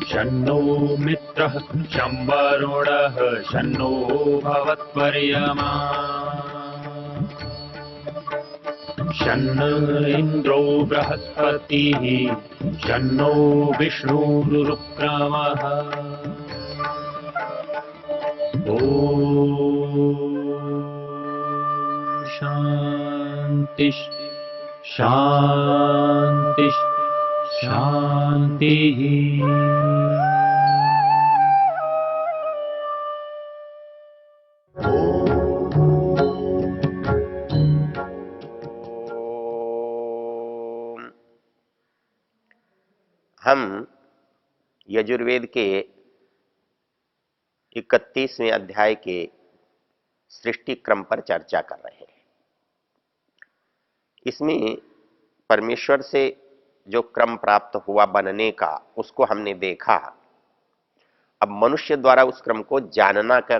शन्नो मित्रः शं वरुणः शन्नो भवत्वर्यमा शन्न इन्द्रो बृहस्पतिः शन्नो विष्णुरुक्रमः ॐ शान्ति शान्ति शान्तिः। हम यजुर्वेद के 31वें अध्याय के सृष्टि क्रम पर चर्चा कर रहे हैं। इसमें परमेश्वर से जो क्रम प्राप्त हुआ बनने का, उसको हमने देखा। अब मनुष्य द्वारा उस क्रम को जानना का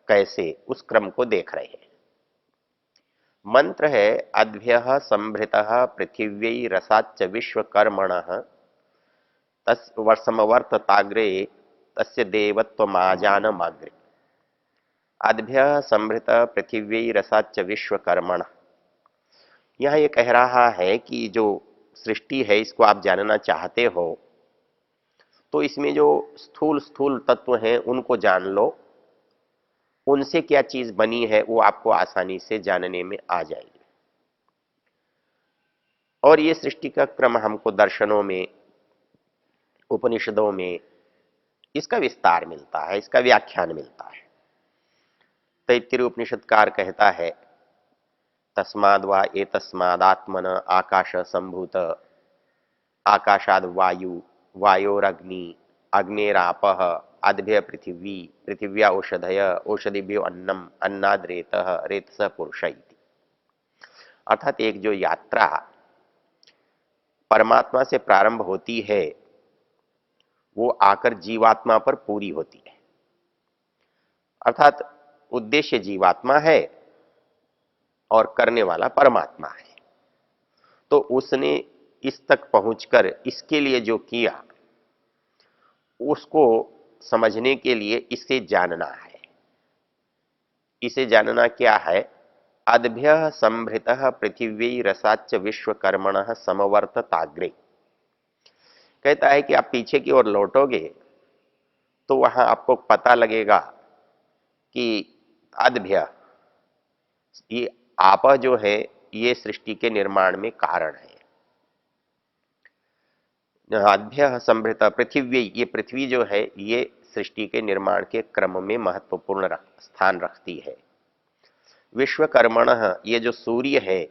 कैसे, उस क्रम को देख रहे हैं। मंत्र है अद्भ्यः संभृतः पृथिव्यै रसाच्च विश्वकर्मणः समवर्तताग्रे तस्य देवत्वमाजानमाग्रे। अद्भ्यः संभृत पृथिव्यै रसाच्च विश्वकर्मणः। यह ये कह रहा है कि जो सृष्टि है इसको आप जानना चाहते हो तो इसमें जो स्थूल स्थूल तत्व हैं उनको जान लो, उनसे क्या चीज बनी है वो आपको आसानी से जानने में आ जाएगी। और ये सृष्टि का क्रम हमको दर्शनों में, उपनिषदों में इसका विस्तार मिलता है, इसका व्याख्यान मिलता है। तैत्तिरीय उपनिषदकार कहता है तस्माद् वा एतस्मादात्मन आकाश संभूत आकाशाद वायु वायोरग्नि अग्नेरापः अद्भ्य पृथिवी पृथिव्या औषधय औषधिभ्यो अन्नम अन्नाद रेतः रेतसः पुरुष इति। अर्थात एक जो यात्रा परमात्मा से प्रारंभ होती है वो आकर जीवात्मा पर पूरी होती है। अर्थात उद्देश्य जीवात्मा है और करने वाला परमात्मा है। तो उसने इस तक पहुंचकर इसके लिए जो किया उसको समझने के लिए इसे जानना है। इसे जानना क्या है? अद्भ्यः संभृतः पृथिव्यै रसाच्च विश्वकर्मणः समवर्तताग्रे। कहता है कि आप पीछे की ओर लौटोगे तो वहां आपको पता लगेगा कि अद्भ्य, ये आप जो है ये सृष्टि के निर्माण में कारण है। अद्भ्य संभृत पृथिवी, ये पृथ्वी जो है ये सृष्टि के निर्माण के क्रम में महत्वपूर्ण स्थान रखती है। विश्वकर्मणः, ये जो सूर्य है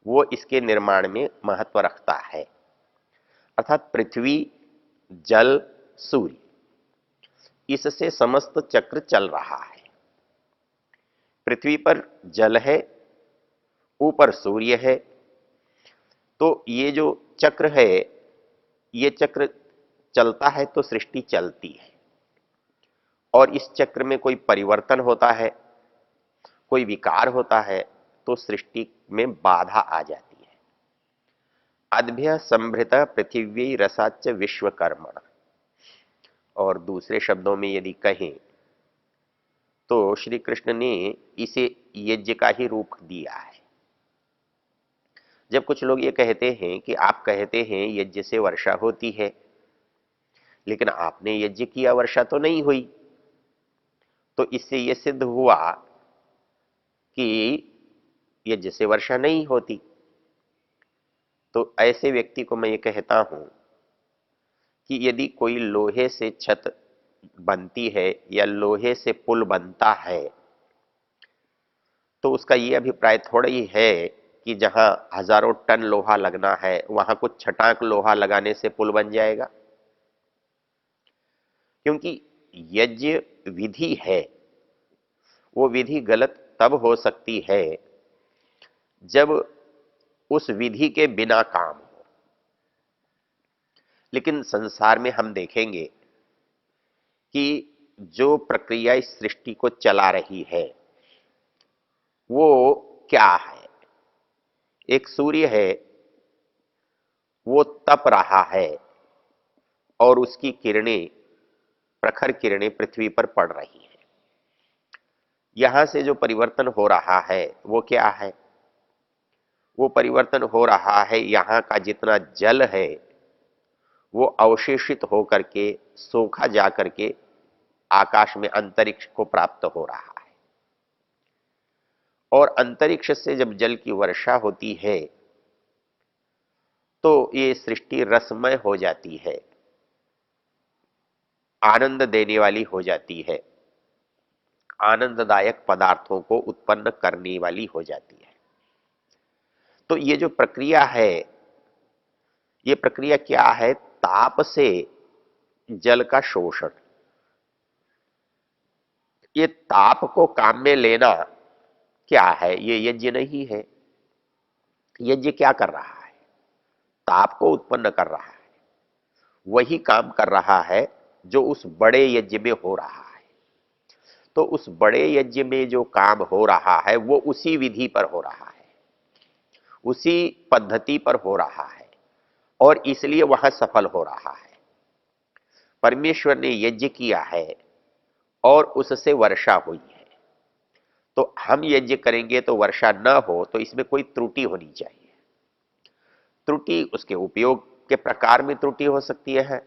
वो इसके निर्माण में महत्व रखता है। अर्थात पृथ्वी, जल, सूर्य, इससे समस्त चक्र चल रहा है। पृथ्वी पर जल है, ऊपर सूर्य है, तो ये जो चक्र है ये चक्र चलता है तो सृष्टि चलती है। और इस चक्र में कोई परिवर्तन होता है, कोई विकार होता है तो सृष्टि में बाधा आ जाती है। अद्भ्य संभृत पृथिवी रसाच्च विश्वकर्मण। और दूसरे शब्दों में यदि कहें तो श्री कृष्ण ने इसे यज्ञ का ही रूप दिया है। जब कुछ लोग ये कहते हैं कि आप कहते हैं यज्ञ से वर्षा होती है, लेकिन आपने यज्ञ किया, वर्षा तो नहीं हुई, तो इससे यह सिद्ध हुआ कि यज्ञ से वर्षा नहीं होती। तो ऐसे व्यक्ति को मैं ये कहता हूं कि यदि कोई लोहे से छत बनती है या लोहे से पुल बनता है तो उसका ये अभिप्राय थोड़ा ही है कि जहां हजारों टन लोहा लगना है वहां कुछ छटाक लोहा लगाने से पुल बन जाएगा। क्योंकि यज्ञ विधि है, वो विधि गलत तब हो सकती है जब उस विधि के बिना काम हो। लेकिन संसार में हम देखेंगे कि जो प्रक्रिया इस सृष्टि को चला रही है वो क्या है? एक सूर्य है, वो तप रहा है और उसकी किरणें, प्रखर किरणें पृथ्वी पर पड़ रही हैं। यहां से जो परिवर्तन हो रहा है वो क्या है? वो परिवर्तन हो रहा है, यहां का जितना जल है वो अवशेषित होकर के सोखा जा करके आकाश में अंतरिक्ष को प्राप्त हो रहा है। और अंतरिक्ष से जब जल की वर्षा होती है तो ये सृष्टि रसमय हो जाती है, आनंद देने वाली हो जाती है, आनंददायक पदार्थों को उत्पन्न करने वाली हो जाती है। तो ये जो प्रक्रिया है, ये प्रक्रिया क्या है? ताप से जल का शोषण। ये ताप को काम में लेना क्या है? ये यज्ञ नहीं है। यज्ञ क्या कर रहा है? ताप को उत्पन्न कर रहा है। वही काम कर रहा है जो उस बड़े यज्ञ में हो रहा है। तो उस बड़े यज्ञ में जो काम हो रहा है वो उसी विधि पर हो रहा है, उसी पद्धति पर हो रहा है, और इसलिए वह सफल हो रहा है। परमेश्वर ने यज्ञ किया है और उससे वर्षा हुई है। तो हम यज्ञ करेंगे तो वर्षा न हो तो इसमें कोई त्रुटि होनी चाहिए। त्रुटि उसके उपयोग के प्रकार में त्रुटि हो सकती है,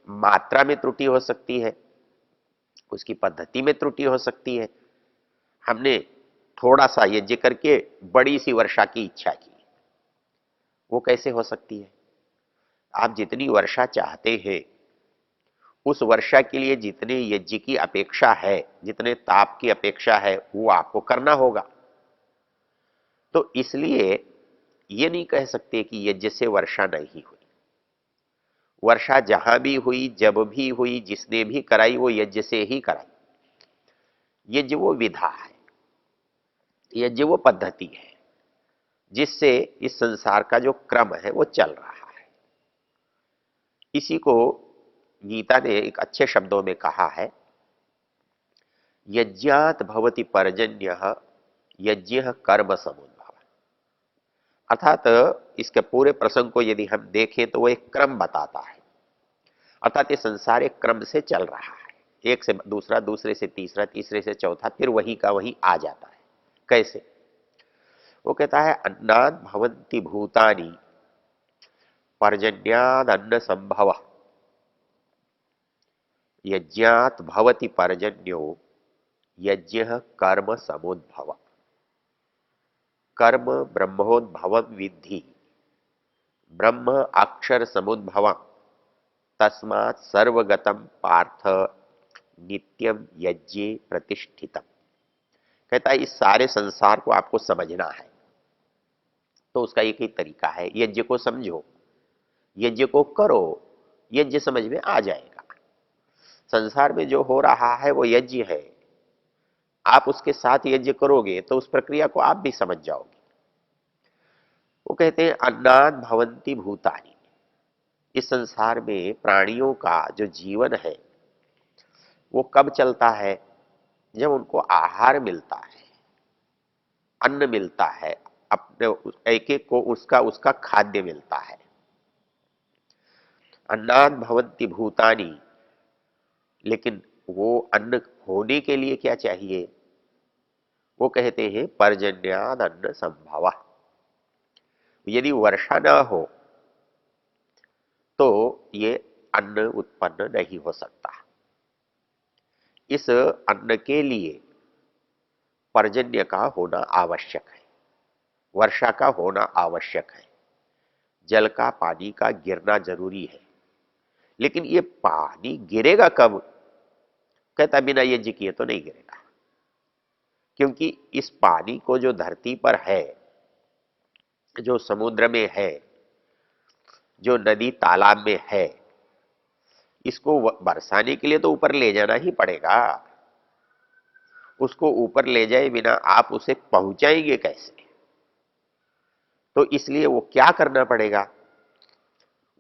मात्रा में त्रुटि हो सकती है, उसकी पद्धति में त्रुटि हो सकती है। हमने थोड़ा सा यज्ञ करके बड़ी सी वर्षा की इच्छा की, वो कैसे हो सकती है? आप जितनी वर्षा चाहते हैं, उस वर्षा के लिए जितने यज्ञ की अपेक्षा है, जितने ताप की अपेक्षा है, वो आपको करना होगा। तो इसलिए ये नहीं कह सकते कि यज्ञ से वर्षा नहीं हुई। वर्षा जहां भी हुई, जब भी हुई, जिसने भी कराई, वो यज्ञ से ही कराई। यज्ञ वो विधा है, यज्ञ वो पद्धति है जिससे इस संसार का जो क्रम है वो चल रहा है। इसी को गीता ने एक अच्छे शब्दों में कहा है, यज्ञात भवति पर्जन्य यज्ञ कर्म समुद्भव। अर्थात इसके पूरे प्रसंग को यदि हम देखें तो वो एक क्रम बताता है। अर्थात ये संसार एक क्रम से चल रहा है, एक से दूसरा, दूसरे से तीसरा, तीसरे से चौथा, फिर वही का वही आ जाता है। कैसे? वो कहता है, अन्नाद भवन्ति भूतानि पर्जन्याद अन्न संभव यज्ञात भवति पर्जन्यो यज्ञ कर्म समुद्भव। कर्म ब्रह्मोद्भव विद्धि, ब्रह्म अक्षर समुद्भव, तस्मात् सर्वगतम पार्थ नित्यम यज्ञे प्रतिष्ठितम। कहता है इस सारे संसार को आपको समझना है तो उसका एक ही तरीका है, यज्ञ को समझो, यज्ञ को करो, यज्ञ समझ में आ जाएगा। संसार में जो हो रहा है वो यज्ञ है। आप उसके साथ यज्ञ करोगे तो उस प्रक्रिया को आप भी समझ जाओगे। वो कहते हैं अन्नाद भवन्ति भूतानि। इस संसार में प्राणियों का जो जीवन है वो कब चलता है? जब उनको आहार मिलता है, अन्न मिलता है, अपने एक एक को उसका उसका खाद्य मिलता है। अन्नाद भवन्ति भूतानि, लेकिन वो अन्न होने के लिए क्या चाहिए? वो कहते हैं पर्जन्याद अन्न संभव। यदि वर्षा न हो तो ये अन्न उत्पन्न नहीं हो सकता। इस अन्न के लिए पर्जन्य का होना आवश्यक है, वर्षा का होना आवश्यक है, जल का, पानी का गिरना जरूरी है। लेकिन ये पानी गिरेगा कब? कहता बिना यज्ञ किए तो नहीं गिरेगा। क्योंकि इस पानी को जो धरती पर है, जो समुद्र में है, जो नदी तालाब में है, इसको बरसाने के लिए तो ऊपर ले जाना ही पड़ेगा। उसको ऊपर ले जाए बिना आप उसे पहुंचाएंगे कैसे? तो इसलिए वो क्या करना पड़ेगा?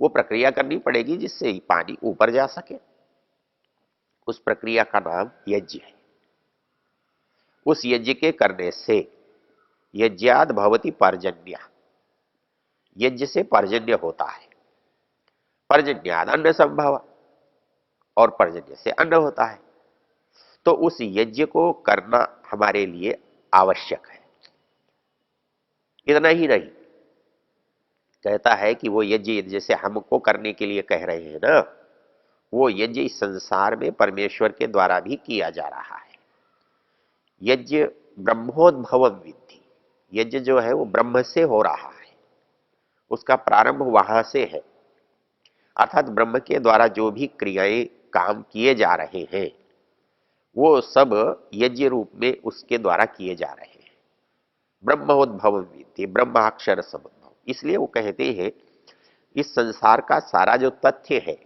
वो प्रक्रिया करनी पड़ेगी जिससे पानी ऊपर जा सके। उस प्रक्रिया का नाम यज्ञ है। उस यज्ञ के करने से यज्ञाद भवति पर्जन्य, यज्ञ से पर्जन्य होता है। पर्जन्याद अन्न संभव, और पर्जन्य से अन्न होता है। तो उस यज्ञ को करना हमारे लिए आवश्यक है। इतना ही नहीं, कहता है कि वो यज्ञ जैसे हमको करने के लिए कह रहे हैं ना, वो यज्ञ इस संसार में परमेश्वर के द्वारा भी किया जा रहा है। यज्ञ ब्रह्मोद्भव विद्धि, यज्ञ जो है वो ब्रह्म से हो रहा है, उसका प्रारंभ वहां से है। अर्थात ब्रह्म के द्वारा जो भी क्रियाएं काम किए जा रहे हैं वो सब यज्ञ रूप में उसके द्वारा किए जा रहे हैं। ब्रह्मोद्भव विद्धि, ब्रह्माक्षर समुद्भव। इसलिए वो कहते हैं इस संसार का सारा जो तथ्य है,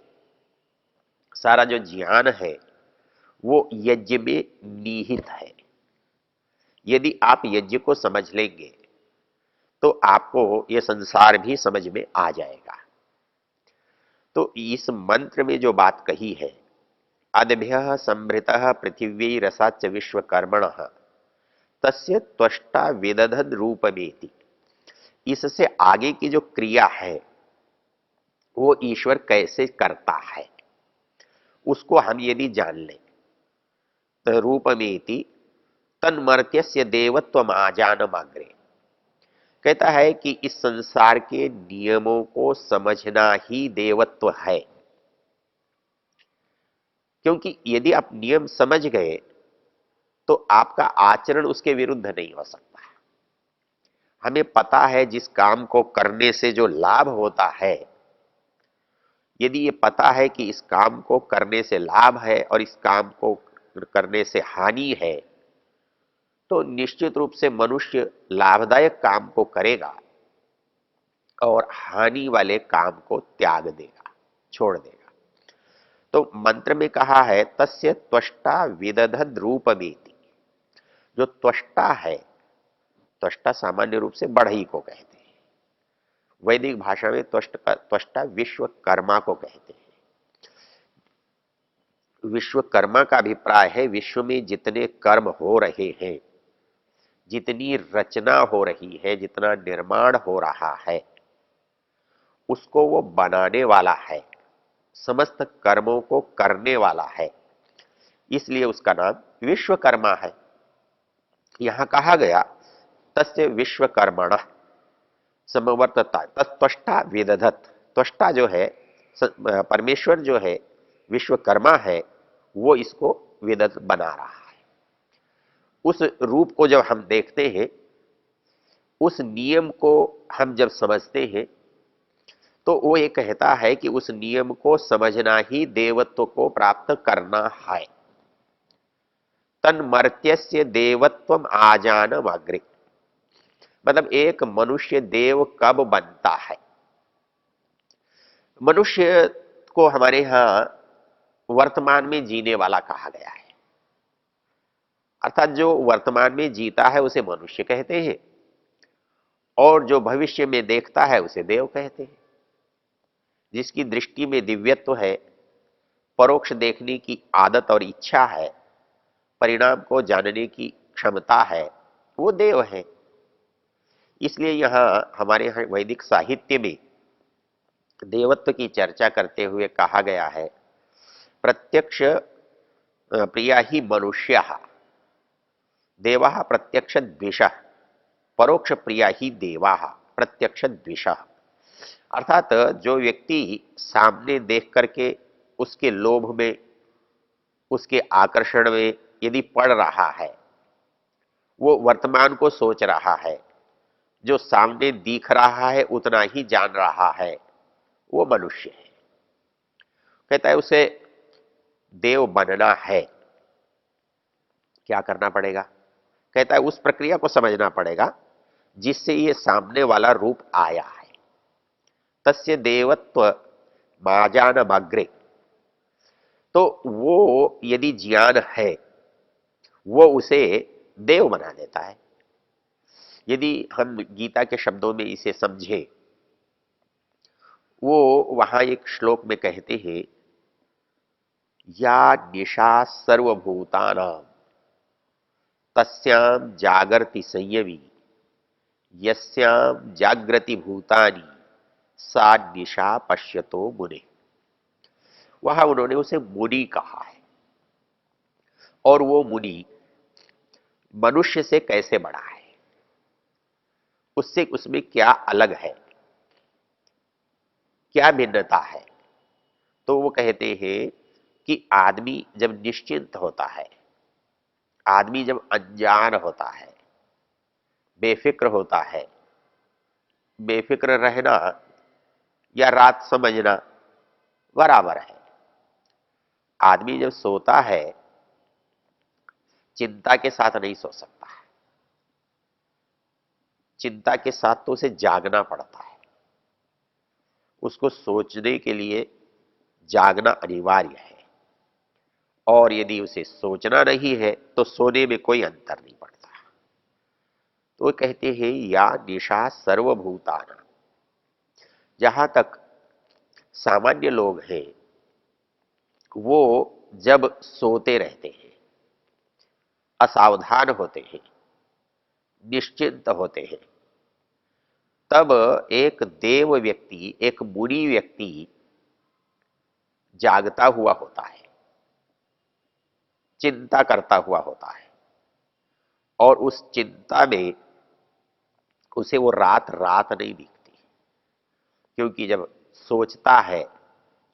सारा जो ज्ञान है, वो यज्ञ में निहित है। यदि आप यज्ञ को समझ लेंगे तो आपको ये संसार भी समझ में आ जाएगा। तो इस मंत्र में जो बात कही है, अद्भ्यः संभृतः पृथिवी रसाच्च विश्वकर्मणः तस्य त्वष्टा वेदधद रूपमेति, इससे आगे की जो क्रिया है वो ईश्वर कैसे करता है उसको हम यदि जान लें तो रूपमेति तन्मर्त्यस्य देवत्वम आजानमाग्रे, कहता है कि इस संसार के नियमों को समझना ही देवत्व है। क्योंकि यदि आप नियम समझ गए तो आपका आचरण उसके विरुद्ध नहीं हो सकता। हमें पता है जिस काम को करने से जो लाभ होता है, यदि ये पता है कि इस काम को करने से लाभ है और इस काम को करने से हानि है, तो निश्चित रूप से मनुष्य लाभदायक काम को करेगा और हानि वाले काम को त्याग देगा, छोड़ देगा। तो मंत्र में कहा है तस्य त्वष्टा विदधद रूपमेति, जो त्वष्टा है, त्वष्टा सामान्य रूप से बढ़ई को कहते हैं, वैदिक भाषा में त्वष्टा विश्वकर्मा को कहते हैं। विश्वकर्मा का अभिप्राय है विश्व में जितने कर्म हो रहे हैं, जितनी रचना हो रही है, जितना निर्माण हो रहा है, उसको वो बनाने वाला है, समस्त कर्मों को करने वाला है, इसलिए उसका नाम विश्वकर्मा है। यहां कहा गया तस्य विश्वकर्मण समवर्तता तत्त्वष्टा वेदधत, त्वष्टा जो है परमेश्वर जो है, विश्वकर्मा है, वो इसको वेदत बना रहा है। उस रूप को जब हम देखते हैं, उस नियम को हम जब समझते हैं, तो वो ये कहता है कि उस नियम को समझना ही देवत्व को प्राप्त करना है। तन्मर्त्यस्य देवत्वम आजानम अग्रे, मतलब एक मनुष्य देव कब बनता है। मनुष्य को हमारे यहां वर्तमान में जीने वाला कहा गया है, अर्थात जो वर्तमान में जीता है उसे मनुष्य कहते हैं, और जो भविष्य में देखता है उसे देव कहते हैं। जिसकी दृष्टि में दिव्यत्व है, परोक्ष देखने की आदत और इच्छा है, परिणाम को जानने की क्षमता है, वो देव है। इसलिए यहां हमारे यहाँ वैदिक साहित्य में देवत्व की चर्चा करते हुए कहा गया है प्रत्यक्ष प्रिया ही मनुष्य, देवा प्रत्यक्ष द्वेष, परोक्ष प्रिया ही देवा प्रत्यक्ष द्वेष। अर्थात जो व्यक्ति सामने देख करके उसके लोभ में, उसके आकर्षण में यदि पड़ रहा है, वो वर्तमान को सोच रहा है, जो सामने दिख रहा है उतना ही जान रहा है, वो मनुष्य है। कहता है उसे देव बनना है, क्या करना पड़ेगा? कहता है उस प्रक्रिया को समझना पड़ेगा जिससे ये सामने वाला रूप आया है। तस्य देवत्व माजान अग्रे, तो वो यदि ज्ञान है वो उसे देव बना देता है। यदि हम गीता के शब्दों में इसे समझे, वो वहां एक श्लोक में कहते हैं या निशा सर्वभूतानां तस्याम जागर्ति संयमी यस्याम जागृति भूतानि सा निशा पश्यतो मुने। वहां उन्होंने उसे मुनि कहा है। और वो मुनि मनुष्य से कैसे बड़ा है, उससे उसमें क्या अलग है, क्या भिन्नता है। तो वो कहते हैं कि आदमी जब निश्चिंत होता है, आदमी जब अनजान होता है, बेफिक्र होता है, बेफिक्र रहना या रात समझना बराबर है। आदमी जब सोता है चिंता के साथ नहीं सो सकता है, चिंता के साथ तो उसे जागना पड़ता है। उसको सोचने के लिए जागना अनिवार्य है। और यदि उसे सोचना नहीं है तो सोने में कोई अंतर नहीं पड़ता। तो वो कहते हैं या निशा सर्वभूताना। जहां तक सामान्य लोग हैं वो जब सोते रहते हैं, असावधान होते हैं, निश्चिंत होते हैं, तब एक देव व्यक्ति, एक मुनि व्यक्ति जागता हुआ होता है, चिंता करता हुआ होता है। और उस चिंता में उसे वो रात रात नहीं दिखती, क्योंकि जब सोचता है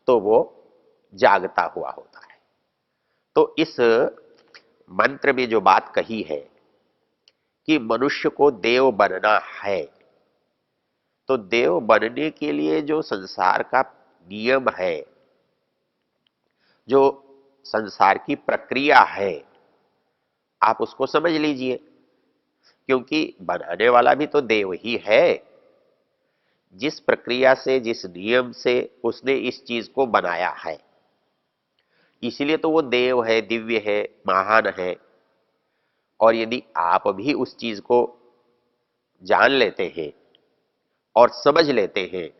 तो वो जागता हुआ होता है। तो इस मंत्र में जो बात कही है कि मनुष्य को देव बनना है, तो देव बनने के लिए जो संसार का नियम है, जो संसार की प्रक्रिया है, आप उसको समझ लीजिए। क्योंकि बनाने वाला भी तो देव ही है। जिस प्रक्रिया से, जिस नियम से उसने इस चीज को बनाया है, इसलिए तो वो देव है, दिव्य है, महान है। और यदि आप भी उस चीज को जान लेते हैं और समझ लेते हैं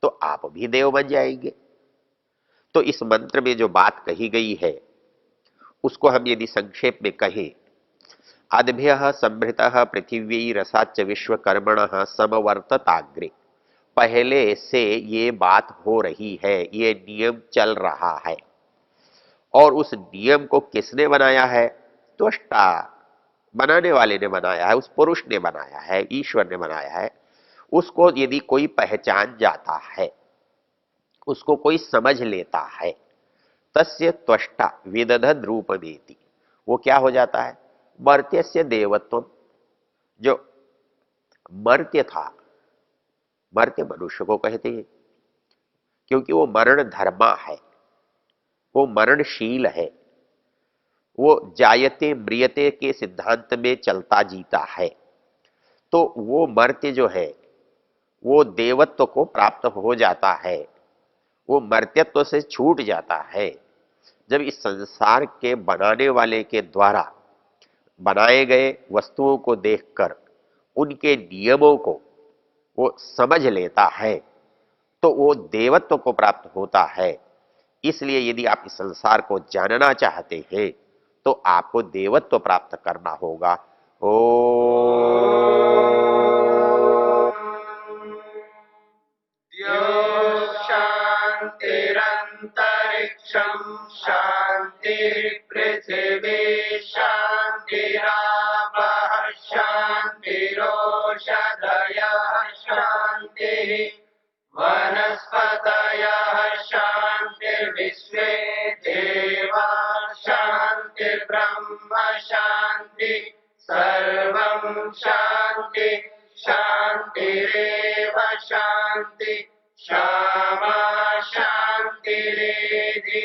तो आप भी देव बन जाएंगे। तो इस मंत्र में जो बात कही गई है उसको हम यदि संक्षेप में कहें, अद्भ्य संभृत पृथिवी रसाच विश्वकर्मण समवर्तताग्रे। पहले से ये बात हो रही है, ये नियम चल रहा है। और उस नियम को किसने बनाया है? त्वष्टा, बनाने वाले ने बनाया है, उस पुरुष ने बनाया है, ईश्वर ने बनाया है। उसको यदि कोई पहचान जाता है, उसको कोई समझ लेता है, तस्य त्वष्टा विदधद रूपमेति। वो क्या हो जाता है? मर्त्यस्य देवत्व। जो मर्त्य था, मर्त्य मनुष्य को कहते हैं, क्योंकि वो मरण धर्मा है, वो मरणशील है, वो जायते म्रियते के सिद्धांत में चलता जीता है। तो वो मर्त्य जो है वो देवत्व को प्राप्त हो जाता है, वो मर्त्यत्व से छूट जाता है जब इस संसार के बनाने वाले के द्वारा बनाए गए वस्तुओं को देखकर उनके नियमों को वो समझ लेता है, तो वो देवत्व को प्राप्त होता है। इसलिए यदि आप इस संसार को जानना चाहते हैं तो आपको देवत्व प्राप्त करना होगा। ओ शांतिरंतरिक्षम शांतिर्पृथिवी शांतिरापः शांतिरोषधयः शांतिः वनस्पतयः शांतिर्विश्वे देवा शांतिर्ब्रह्म शांति सर्वं शांति शांतिरेव शांति क्षमा शांतिरेधि